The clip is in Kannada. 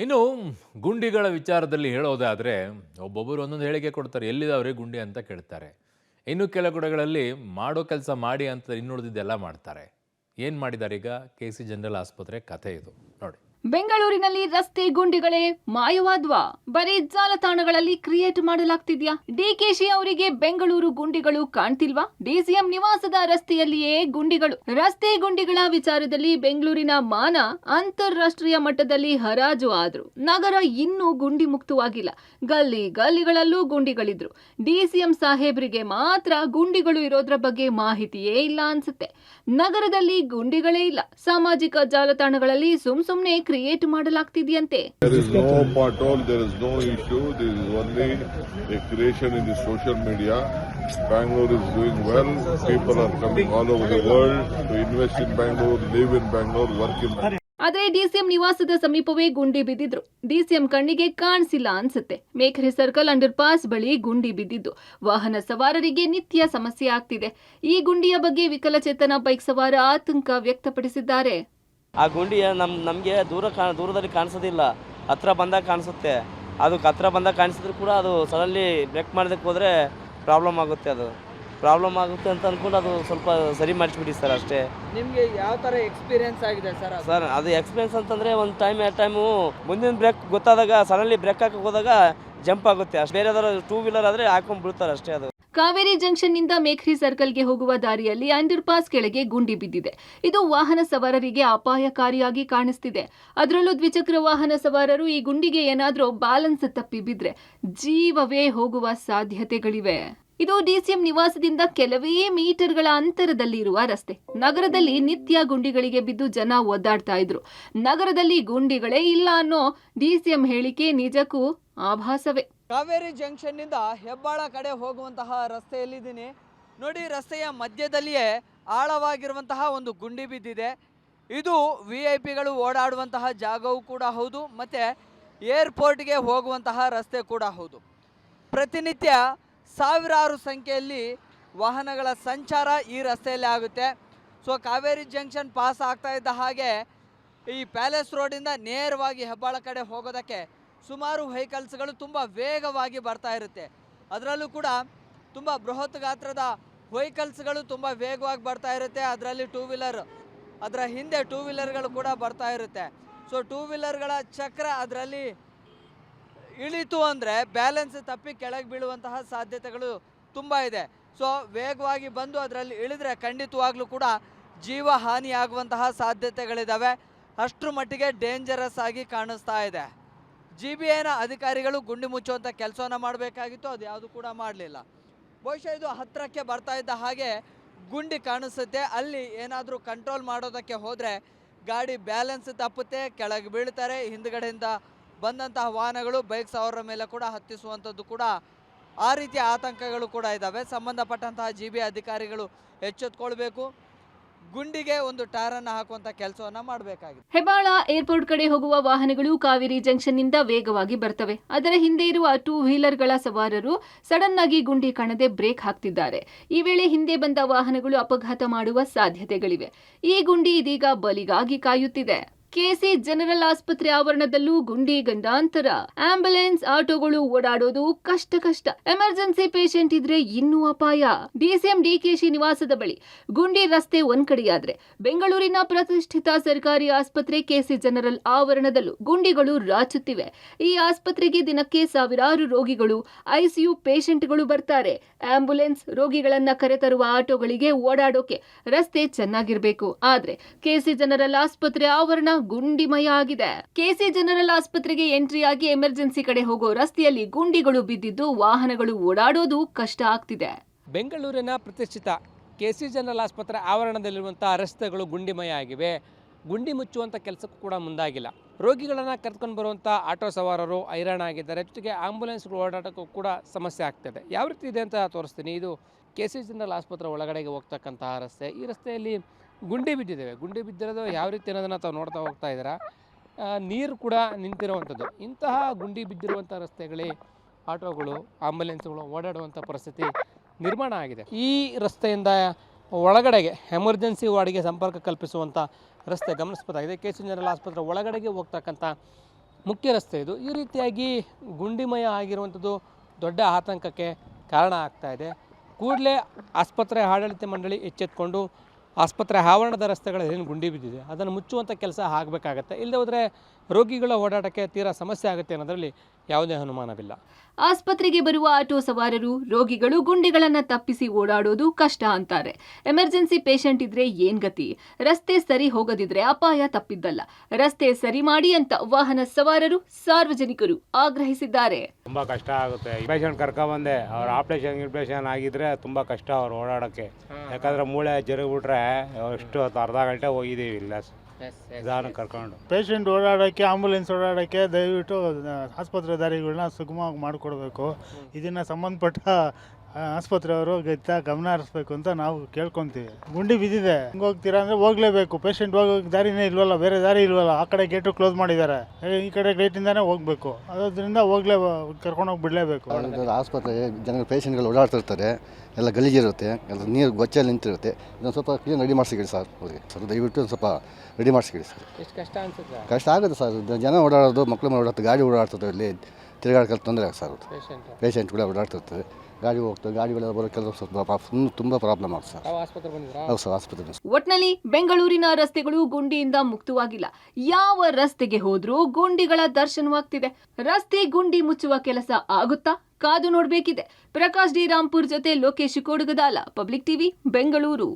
ಇನ್ನು ಗುಂಡಿಗಳ ವಿಚಾರದಲ್ಲಿ ಹೇಳೋದಾದರೆ ಒಬ್ಬೊಬ್ಬರು ಒಂದೊಂದು ಹೇಳಿಕೆ ಕೊಡ್ತಾರೆ. ಎಲ್ಲಿದಾವ್ರೆ ಗುಂಡಿ ಅಂತ ಕೇಳ್ತಾರೆ. ಇನ್ನು ಕೆಲ ಕಡೆಗಳಲ್ಲಿ ಮಾಡೋ ಕೆಲಸ ಮಾಡಿ ಅಂತ ಇನ್ನುಳಿದಿದ್ದೆಲ್ಲ ಮಾಡ್ತಾರೆ. ಏನು ಮಾಡಿದ್ದಾರೆ ಈಗ KC ಜನರಲ್ ಆಸ್ಪತ್ರೆ ಕಥೆ ಇದು ನೋಡಿ. ಬೆಂಗಳೂರಿನಲ್ಲಿ ರಸ್ತೆ ಗುಂಡಿಗಳೇ ಮಾಯವಾದ್ವಾ? ಬರೀ ಜಾಲತಾಣಗಳಲ್ಲಿ ಕ್ರಿಯೇಟ್ ಮಾಡಲಾಗ್ತಿದ್ಯಾ? ಡಿಕೆಶಿ ಅವರಿಗೆ ಬೆಂಗಳೂರು ಗುಂಡಿಗಳು ಕಾಣ್ತಿಲ್ವಾ? ಡಿಸಿಎಂ ನಿವಾಸದ ರಸ್ತೆಯಲ್ಲಿಯೇ ಗುಂಡಿಗಳು. ರಸ್ತೆ ಗುಂಡಿಗಳ ವಿಚಾರದಲ್ಲಿ ಬೆಂಗಳೂರಿನ ಮಾನ ಅಂತಾರಾಷ್ಟ್ರೀಯ ಮಟ್ಟದಲ್ಲಿ ಹರಾಜು ಆದ್ರು ನಗರ ಇನ್ನೂ ಗುಂಡಿ ಮುಕ್ತವಾಗಿಲ್ಲ. ಗಲ್ಲಿ ಗಲ್ಲಿಗಳಲ್ಲೂ ಗುಂಡಿಗಳಿದ್ರು. ಡಿಸಿಎಂ ಸಾಹೇಬ್ರಿಗೆ ಮಾತ್ರ ಗುಂಡಿಗಳು ಇರೋದ್ರ ಬಗ್ಗೆ ಮಾಹಿತಿಯೇ ಇಲ್ಲ ಅನ್ಸುತ್ತೆ. ನಗರದಲ್ಲಿ ಗುಂಡಿಗಳೇ ಇಲ್ಲ. ಸಾಮಾಜಿಕ ಜಾಲತಾಣಗಳಲ್ಲಿ ಸುಮ್ನೆ create ಮಾಡಲಾಗ್ತಿದೆಯಂತೆ. There is no pothole, there is no issue. This is only a creation in the social media. Bangalore is doing well. People are coming all over the world to invest in Bangalore, live in Bangalore, work in Bangalore. ಆದ್ರೆ ಡಿಸಿಎಂ ನಿವಾಸದ ಸಮೀಪವೇ ಗುಂಡಿ ಬಿದ್ದಿದ್ರು. ಡಿಸಿಎಂ ಕಣ್ಣಿಗೆ ಕಾಣಿಸಿಲ್ಲ ಅನ್ಸುತ್ತೆ. ಮೇಖರಿ ಸರ್ಕಲ್ ಅಂಡರ್ ಪಾಸ್ ಬಳಿ ಗುಂಡಿ ಬಿದ್ದಿದ್ದು ವಾಹನ ಸವಾರರಿಗೆ ನಿತ್ಯ ಸಮಸ್ಯೆ ಆಗ್ತಿದೆ. ಈ ಗುಂಡಿಯ ಬಗ್ಗೆ ವಿಕಲಚೇತನ ಬೈಕ್ ಸವಾರ ಆತಂಕ ವ್ಯಕ್ತಪಡಿಸಿದ್ದಾರೆ. ಆ ಗುಂಡಿ ನಮಗೆ ದೂರದಲ್ಲಿ ಕಾಣಿಸೋದಿಲ್ಲ, ಹತ್ರ ಬಂದಾಗ ಕಾಣಿಸುತ್ತೆ. ಅದು ಹತ್ರ ಬಂದಾಗ ಕಾಣಿಸಿದ್ರು ಕೂಡ ಅದು ಸಡನ್ಲಿ ಬ್ರೇಕ್ ಮಾಡೋದಕ್ಕೆ ಹೋದರೆ ಪ್ರಾಬ್ಲಮ್ ಆಗುತ್ತೆ ಅಂತ ಅಂದ್ಕೊಂಡು ಅದು ಸ್ವಲ್ಪ ಸರಿ ಮಾಡಿಸ್ಬಿಡಿ ಸರ್ ಅಷ್ಟೇ. ನಿಮಗೆ ಯಾವ ಥರ ಎಕ್ಸ್ಪೀರಿಯನ್ಸ್ ಆಗಿದೆ ಸರ್? ಸರ್ ಅದು ಎಕ್ಸ್ಪೀರಿಯನ್ಸ್ ಅಂತಂದರೆ ಒಂದು ಟೈಮು ಮುಂದಿನ ಬ್ರೇಕ್ ಗೊತ್ತಾದಾಗ ಸಡನ್ಲಿ ಬ್ರೇಕ್ ಹಾಕಕ್ಕೆ ಹೋದಾಗ ಜಂಪ್ ಆಗುತ್ತೆ ಅಷ್ಟೇ. ಬೇರೆ ಯಾವ್ದಾದ್ರು 2 ವೀಲರ್ ಆದರೆ ಹಾಕೊಂಡು ಬಿಡ್ತಾರೆ ಅಷ್ಟೇ. ಅದು ಕಾವೇರಿ ಜಂಕ್ಷನ್ ನಿಂದ ಮೇಖರಿ ಸರ್ಕಲ್ಗೆ ಹೋಗುವ ದಾರಿಯಲ್ಲಿ ಅಂಡರ್ ಪಾಸ್ ಕೆಳಗೆ ಗುಂಡಿ ಬಿದ್ದಿದೆ. ಇದು ವಾಹನ ಸವಾರರಿಗೆ ಅಪಾಯಕಾರಿಯಾಗಿ ಕಾಣಿಸ್ತಿದೆ. ಅದರಲ್ಲೂ ದ್ವಿಚಕ್ರ ವಾಹನ ಸವಾರರು ಈ ಗುಂಡಿಗೆ ಏನಾದ್ರೂ ಬ್ಯಾಲೆನ್ಸ್ ತಪ್ಪಿ ಬಿದ್ರೆ ಜೀವವೇ ಹೋಗುವ ಸಾಧ್ಯತೆಗಳಿವೆ. ಇದು ಡಿಸಿಎಂ ನಿವಾಸದಿಂದ ಕೆಲವೇ ಮೀಟರ್ಗಳ ಅಂತರದಲ್ಲಿ ಇರುವ ರಸ್ತೆ. ನಗರದಲ್ಲಿ ನಿತ್ಯ ಗುಂಡಿಗಳಿಗೆ ಬಿದ್ದು ಜನ ಒದ್ದಾಡ್ತಾ ಇದ್ರು. ನಗರದಲ್ಲಿ ಗುಂಡಿಗಳೇ ಇಲ್ಲ ಅನ್ನೋ ಡಿಸಿಎಂ ಹೇಳಿಕೆ ನಿಜಕ್ಕೂ ಆಭಾಸವೇ. ಕಾವೇರಿ ಜಂಕ್ಷನ್ನಿಂದ ಹೆಬ್ಬಾಳ ಕಡೆ ಹೋಗುವಂತಹ ರಸ್ತೆಯಲ್ಲಿದ್ದೀನಿ ನೋಡಿ. ರಸ್ತೆಯ ಮಧ್ಯದಲ್ಲಿಯೇ ಆಳವಾಗಿರುವಂತಹ ಒಂದು ಗುಂಡಿ ಬಿದ್ದಿದೆ. ಇದು VIP ಗಳು ಓಡಾಡುವಂತಹ ಜಾಗವೂ ಕೂಡ ಹೌದು, ಮತ್ತು ಏರ್ಪೋರ್ಟ್ಗೆ ಹೋಗುವಂತಹ ರಸ್ತೆ ಕೂಡ ಹೌದು. ಪ್ರತಿನಿತ್ಯ ಸಾವಿರಾರು ಸಂಖ್ಯೆಯಲ್ಲಿ ವಾಹನಗಳ ಸಂಚಾರ ಈ ರಸ್ತೆಯಲ್ಲಿ ಆಗುತ್ತೆ. ಸೊ ಕಾವೇರಿ ಜಂಕ್ಷನ್ ಪಾಸ್ ಆಗ್ತಾ ಇದ್ದ ಹಾಗೆ ಈ ಪ್ಯಾಲೇಸ್ ರೋಡಿಂದ ನೇರವಾಗಿ ಹೆಬ್ಬಾಳ ಕಡೆ ಹೋಗೋದಕ್ಕೆ ಸುಮಾರು ವೆಹಿಕಲ್ಸ್ಗಳು ತುಂಬ ವೇಗವಾಗಿ ಬರ್ತಾ ಇರುತ್ತೆ. ಅದರಲ್ಲೂ ಕೂಡ ತುಂಬ ಬೃಹತ್ ಗಾತ್ರದ ವೆಹಿಕಲ್ಸ್ಗಳು ತುಂಬ ವೇಗವಾಗಿ ಬರ್ತಾ ಇರುತ್ತೆ. ಅದರಲ್ಲಿ 2 ವೀಲರ್, ಅದರ ಹಿಂದೆ 2 ವೀಲರ್ಗಳು ಕೂಡ ಬರ್ತಾ ಇರುತ್ತೆ. ಸೊ 2 ವೀಲರ್ಗಳ ಚಕ್ರ ಅದರಲ್ಲಿ ಇಳಿತು ಅಂದರೆ ಬ್ಯಾಲೆನ್ಸ್ ತಪ್ಪಿ ಕೆಳಗೆ ಬೀಳುವಂತಹ ಸಾಧ್ಯತೆಗಳು ತುಂಬ ಇದೆ. ಸೊ ವೇಗವಾಗಿ ಬಂದು ಅದರಲ್ಲಿ ಇಳಿದ್ರೆ ಖಂಡಿತವಾಗ್ಲೂ ಕೂಡ ಜೀವ ಹಾನಿಯಾಗುವಂತಹ ಸಾಧ್ಯತೆಗಳಿದ್ದಾವೆ. ಅಷ್ಟರ ಮಟ್ಟಿಗೆ ಡೇಂಜರಸ್ ಆಗಿ ಕಾಣಿಸ್ತಾ ಇದೆ. GBIನ ಅಧಿಕಾರಿಗಳು ಗುಂಡಿ ಮುಚ್ಚುವಂಥ ಕೆಲಸವನ್ನು ಮಾಡಬೇಕಾಗಿತ್ತು, ಅದು ಯಾವುದು ಕೂಡ ಮಾಡಲಿಲ್ಲ. ಬಹುಶಃ ಇದು ಹತ್ತಿರಕ್ಕೆ ಬರ್ತಾ ಇದ್ದ ಹಾಗೆ ಗುಂಡಿ ಕಾಣಿಸುತ್ತೆ. ಅಲ್ಲಿ ಏನಾದರೂ ಕಂಟ್ರೋಲ್ ಮಾಡೋದಕ್ಕೆ ಹೋದರೆ ಗಾಡಿ ಬ್ಯಾಲೆನ್ಸ್ ತಪ್ಪುತ್ತೆ, ಕೆಳಗೆ ಬೀಳ್ತಾರೆ. ಹಿಂದುಗಡೆಯಿಂದ ಬಂದಂತಹ ವಾಹನಗಳು ಬೈಕ್ ಸವಾರರ ಮೇಲೆ ಕೂಡ ಹತ್ತಿಸುವಂಥದ್ದು ಕೂಡ ಆ ರೀತಿಯ ಆತಂಕಗಳು ಕೂಡ ಇದ್ದಾವೆ. ಸಂಬಂಧಪಟ್ಟಂತಹ GBI ಅಧಿಕಾರಿಗಳು ಎಚ್ಚೆತ್ತುಕೊಳ್ಬೇಕು. ಗುಂಡಿಗೆ ಒಂದು ಟಾರನ್ನು ಹಾಕುವಂತ ಕೆಲಸವನ್ನ ಮಾಡಬೇಕಾಗಿದೆ. ಹೆಬ್ಬಾಳ ಏರ್ಪೋರ್ಟ್ ಕಡೆ ಹೋಗುವ ವಾಹನಗಳು ಕಾವೇರಿ ಜಂಕ್ಷನ್ ನಿಂದ ವೇಗವಾಗಿ ಬರ್ತವೆ. ಅದರ ಹಿಂದೆ ಇರುವ 2 ವೀಲರ್ಗಳ ಸವಾರರು ಸಡನ್ ಆಗಿ ಗುಂಡಿ ಕಾಣದೆ ಬ್ರೇಕ್ ಹಾಕ್ತಿದ್ದಾರೆ. ಈ ವೇಳೆ ಹಿಂದೆ ಬಂದ ವಾಹನಗಳು ಅಪಘಾತ ಮಾಡುವ ಸಾಧ್ಯತೆಗಳಿವೆ. ಈ ಗುಂಡಿ ಇದೀಗ ಬಲಿಗಾಗಿ ಕಾಯುತ್ತಿದೆ. KC ಜನರಲ್ ಆಸ್ಪತ್ರೆ ಆವರಣದಲ್ಲೂ ಗುಂಡಿ ಗಂಡಾಂತರ. ಆಂಬ್ಯುಲೆನ್ಸ್ ಆಟೋಗಳು ಓಡಾಡೋದು ಕಷ್ಟ. ಎಮರ್ಜೆನ್ಸಿ ಪೇಷಂಟ್ ಇದ್ರೆ ಇನ್ನೂ ಅಪಾಯ. ಡಿಸಿಎಂ ಡಿಕೆಶಿ ನಿವಾಸದ ಬಳಿ ಗುಂಡಿ ರಸ್ತೆ ಒಂದ್ ಕಡೆಯಾದ್ರೆ ಬೆಂಗಳೂರಿನ ಪ್ರತಿಷ್ಠಿತ ಸರ್ಕಾರಿ ಆಸ್ಪತ್ರೆ KC ಜನರಲ್ ಆವರಣದಲ್ಲೂ ಗುಂಡಿಗಳು ರಾಚುತ್ತಿವೆ. ಈ ಆಸ್ಪತ್ರೆಗೆ ದಿನಕ್ಕೆ ಸಾವಿರಾರು ರೋಗಿಗಳು, ICU ಪೇಷಂಟ್ಗಳು ಬರ್ತಾರೆ. ಆಂಬ್ಯುಲೆನ್ಸ್, ರೋಗಿಗಳನ್ನ ಕರೆತರುವ ಆಟೋಗಳಿಗೆ ಓಡಾಡೋಕೆ ರಸ್ತೆ ಚೆನ್ನಾಗಿರ್ಬೇಕು. ಆದ್ರೆ KC ಜನರಲ್ ಆಸ್ಪತ್ರೆ ಆವರಣ ಗುಂಡಿಮಯ ಆಗಿದೆ. KC ಜನರಲ್ ಆಸ್ಪತ್ರೆಗೆ ಎಂಟ್ರಿಯಾಗಿ ಎಮರ್ಜೆನ್ಸಿ ಕಡೆ ಹೋಗೋ ರಸ್ತೆಯಲ್ಲಿ ಗುಂಡಿಗಳು ಬಿದ್ದಿದ್ದು ವಾಹನಗಳು ಓಡಾಡೋದು ಕಷ್ಟ ಆಗ್ತಿದೆ. ಬೆಂಗಳೂರಿನ ಪ್ರತಿಷ್ಠಿತ KC ಜನರಲ್ ಆಸ್ಪತ್ರೆ ಆವರಣದಲ್ಲಿರುವಂಥ ರಸ್ತೆಗಳು ಗುಂಡಿಮಯ ಆಗಿವೆ. ಗುಂಡಿ ಮುಚ್ಚುವಂಥ ಕೆಲಸಕ್ಕೂ ಕೂಡ ಮುಂದಾಗಿಲ್ಲ. ರೋಗಿಗಳನ್ನು ಕರೆದುಕೊಂಡು ಬರುವಂಥ ಆಟೋ ಸವಾರರು ಹೈರಾಣಾಗಿದ್ದಾರೆ. ಜೊತೆಗೆ ಆಂಬ್ಯುಲೆನ್ಸ್ಗಳು ಓಡಾಟಕ್ಕೂ ಕೂಡ ಸಮಸ್ಯೆ ಆಗ್ತಿದೆ. ಯಾವ ರೀತಿ ಇದೆ ಅಂತ ತೋರಿಸ್ತೀನಿ. ಇದು KC ಜನರಲ್ ಆಸ್ಪತ್ರೆ ಒಳಗಡೆಗೆ ಹೋಗ್ತಕ್ಕಂತಹ ರಸ್ತೆ. ಈ ರಸ್ತೆಯಲ್ಲಿ ಗುಂಡಿ ಬಿದ್ದಿದ್ದೇವೆ. ಗುಂಡಿ ಬಿದ್ದಿರೋದು ಯಾವ ರೀತಿ ಅನ್ನೋದನ್ನು ತಾವು ನೋಡ್ತಾ ಹೋಗ್ತಾ ಇದ್ದೀರಾ. ನೀರು ಕೂಡ ನಿಂತಿರುವಂಥದ್ದು. ಇಂತಹ ಗುಂಡಿ ಬಿದ್ದಿರುವಂಥ ರಸ್ತೆಗಳೇ ಆಟೋಗಳು, ಆಂಬ್ಯುಲೆನ್ಸ್ಗಳು ಓಡಾಡುವಂಥ ಪರಿಸ್ಥಿತಿ ನಿರ್ಮಾಣ ಆಗಿದೆ. ಈ ರಸ್ತೆಯಿಂದ ಒಳಗಡೆಗೆ ಎಮರ್ಜೆನ್ಸಿ ವಾರ್ಡ್ಗೆ ಸಂಪರ್ಕ ಕಲ್ಪಿಸುವಂಥ ರಸ್ತೆ ಗಮನಿಸಬಹುದಾಗಿದೆ. KC ಜನರಲ್ ಆಸ್ಪತ್ರೆ ಒಳಗಡೆಗೆ ಹೋಗ್ತಕ್ಕಂಥ ಮುಖ್ಯ ರಸ್ತೆ ಇದು. ಈ ರೀತಿಯಾಗಿ ಗುಂಡಿಮಯ ಆಗಿರುವಂಥದ್ದು ದೊಡ್ಡ ಆತಂಕಕ್ಕೆ ಕಾರಣ ಆಗ್ತಾ ಇದೆ. ಕೂಡಲೇ ಆಸ್ಪತ್ರೆ ಆಡಳಿತ ಮಂಡಳಿ ಎಚ್ಚೆತ್ತುಕೊಂಡು ಆಸ್ಪತ್ರೆ ಆವರಣದ ರಸ್ತೆಗಳಲ್ಲಿ ಏನು ಗುಂಡಿ ಬಿದ್ದಿದೆ ಅದನ್ನು ಮುಚ್ಚುವಂಥ ಕೆಲಸ ಆಗಬೇಕಾಗತ್ತೆ. ಇಲ್ಲದೆ ಹೋದರೆ ರೋಗಿಗಳ ಓಡಾಟಕ್ಕೆ ತೀರಾ ಸಮಸ್ಯೆ ಆಗುತ್ತೆ ಅನ್ನೋದರಲ್ಲಿ ಯಾವುದೇ ಅನುಮಾನವಿಲ್ಲ. ಆಸ್ಪತ್ರೆಗೆ ಬರುವ ಆಟೋ ಸವಾರರು ರೋಗಿಗಳು ಗುಂಡಿಗಳನ್ನ ತಪ್ಪಿಸಿ ಓಡಾಡೋದು ಕಷ್ಟ ಅಂತಾರೆ. ಎಮರ್ಜೆನ್ಸಿ ಪೇಷಂಟ್ ಇದ್ರೆ ಏನ್ ಗತಿ? ರಸ್ತೆ ಸರಿ ಹೋಗದಿದ್ರೆ ಅಪಾಯ ತಪ್ಪಿದ್ದಲ್ಲ. ರಸ್ತೆ ಸರಿ ಮಾಡಿ ಅಂತ ವಾಹನ ಸವಾರರು ಸಾರ್ವಜನಿಕರು ಆಗ್ರಹಿಸಿದ್ದಾರೆ. ತುಂಬ ಕಷ್ಟ ಆಗುತ್ತೆ. ಪೇಷಂಟ್ ಕರ್ಕೊಂಬಂದೆ ಅವ್ರ ಆಪ್ರೇಷನ್ ಆಗಿದ್ರೆ ತುಂಬ ಕಷ್ಟ ಅವ್ರು ಓಡಾಡೋಕ್ಕೆ. ಯಾಕಂದ್ರೆ ಮೂಳೆ ಜರುಗ್ಬಿಟ್ರೆ ಎಷ್ಟು ಅರ್ಧ ಗಂಟೆ ಹೋಗಿದ್ದೀವಿ ಇಲ್ಲ ನಿಧಾನ ಕರ್ಕೊಂಡು. ಪೇಷಂಟ್ ಓಡಾಡೋಕ್ಕೆ, ಆಂಬುಲೆನ್ಸ್ ಓಡಾಡೋಕ್ಕೆ ದಯವಿಟ್ಟು ಆಸ್ಪತ್ರೆ ದಾರಿಗಳನ್ನ ಸುಗಮವಾಗಿ ಮಾಡಿಕೊಡ್ಬೇಕು. ಇದನ್ನು ಸಂಬಂಧಪಟ್ಟ ಆಸ್ಪತ್ರೆಯವರು ಗಮನ ಹರಿಸ್ಬೇಕು ಅಂತ ನಾವು ಕೇಳ್ಕೊತೀವಿ. ಗುಂಡಿ ಬಿದ್ದಿದೆ, ಹಿಂಗೆ ಹೋಗ್ತೀರಾ ಅಂದರೆ ಹೋಗಲೇಬೇಕು. ಪೇಷಂಟ್ ಹೋಗೋಕ್ಕೆ ದಾರಿನೇ ಇಲ್ವಲ್ಲ, ಬೇರೆ ದಾರಿ ಇಲ್ವಲ್ಲ. ಆ ಕಡೆ ಗೇಟು ಕ್ಲೋಸ್ ಮಾಡಿದ್ದಾರೆ, ಈ ಕಡೆ ಗೇಟಿಂದಾನೇ ಹೋಗಬೇಕು. ಅದರಿಂದ ಕರ್ಕೊಂಡೋಗಿ ಬಿಡಲೇಬೇಕು. ಆಸ್ಪತ್ರೆ ಜನ ಪೇಷಂಟ್ಗಳು ಓಡಾಡ್ತಿರ್ತಾರೆ, ಎಲ್ಲ ಗಲೀಜಿರುತ್ತೆ, ಎಲ್ಲ ನೀರು ಗೊಚ್ಚಲ್ಲಿ ನಿಂತಿರುತ್ತೆ. ಇದನ್ನು ಸ್ವಲ್ಪ ಕ್ಲೀನ್ ರೆಡಿ ಮಾಡಿಸಿಕೊಳ್ಳಿ ಸರ್. ಅವ್ರಿಗೆ ಸ್ವಲ್ಪ ದಯವಿಟ್ಟು ಸ್ವಲ್ಪ ರೆಡಿ ಮಾಡಿಸಿಕೊಳ್ಳಿ ಸರ್. ಎಷ್ಟು ಕಷ್ಟ ಅನ್ಸುತ್ತೆ? ಕಷ್ಟ ಆಗುತ್ತೆ ಸರ್. ಜನ ಓಡಾಡೋದು, ಮಕ್ಕಳು ಓಡಾಡ್ತಾರೆ, ಗಾಡಿ ಓಡಾಡ್ತದೆ, ಇಲ್ಲಿ ತಿರುಗಾಡಕ್ಕೆ ತೊಂದರೆ ಆಗುತ್ತೆ ಸರ್. ಪೇಷಂಟ್ ಕೂಡ ಓಡಾಡ್ತಿರ್ತಾರೆ, ಗಾಡಿ ಹೋಗ್ತವೆ, ಗಾಡಿಗಳೆಲ್ಲ ಬರೋ ಕೆಲವು ಸ್ವಲ್ಪ ತುಂಬ ಪ್ರಾಬ್ಲಮ್ ಆಗುತ್ತೆ ಸರ್. ಹೌದು ಸರ್, ಆಸ್ಪತ್ರೆ. ಒಟ್ನಲ್ಲಿ ಬೆಂಗಳೂರಿನ ರಸ್ತೆಗಳು ಗುಂಡಿಯಿಂದ ಮುಕ್ತವಾಗಿಲ್ಲ. ಯಾವ ರಸ್ತೆಗೆ ಹೋದ್ರೂ ಗುಂಡಿಗಳ ದರ್ಶನವಾಗ್ತಿದೆ. ರಸ್ತೆ ಗುಂಡಿ ಮುಚ್ಚುವ ಕೆಲಸ ಆಗುತ್ತಾ? ಕಾದು ನೋಡ್ಬೇಕಿದೆ. ಪ್ರಕಾಶ್ ಡಿ ರಾಂಪುರ್ ಜೊತೆ ಲೋಕೇಶ್ ಕೋಡುಗದಾಲ, ಪಬ್ಲಿಕ್ ಟಿವಿ, ಬೆಂಗಳೂರು.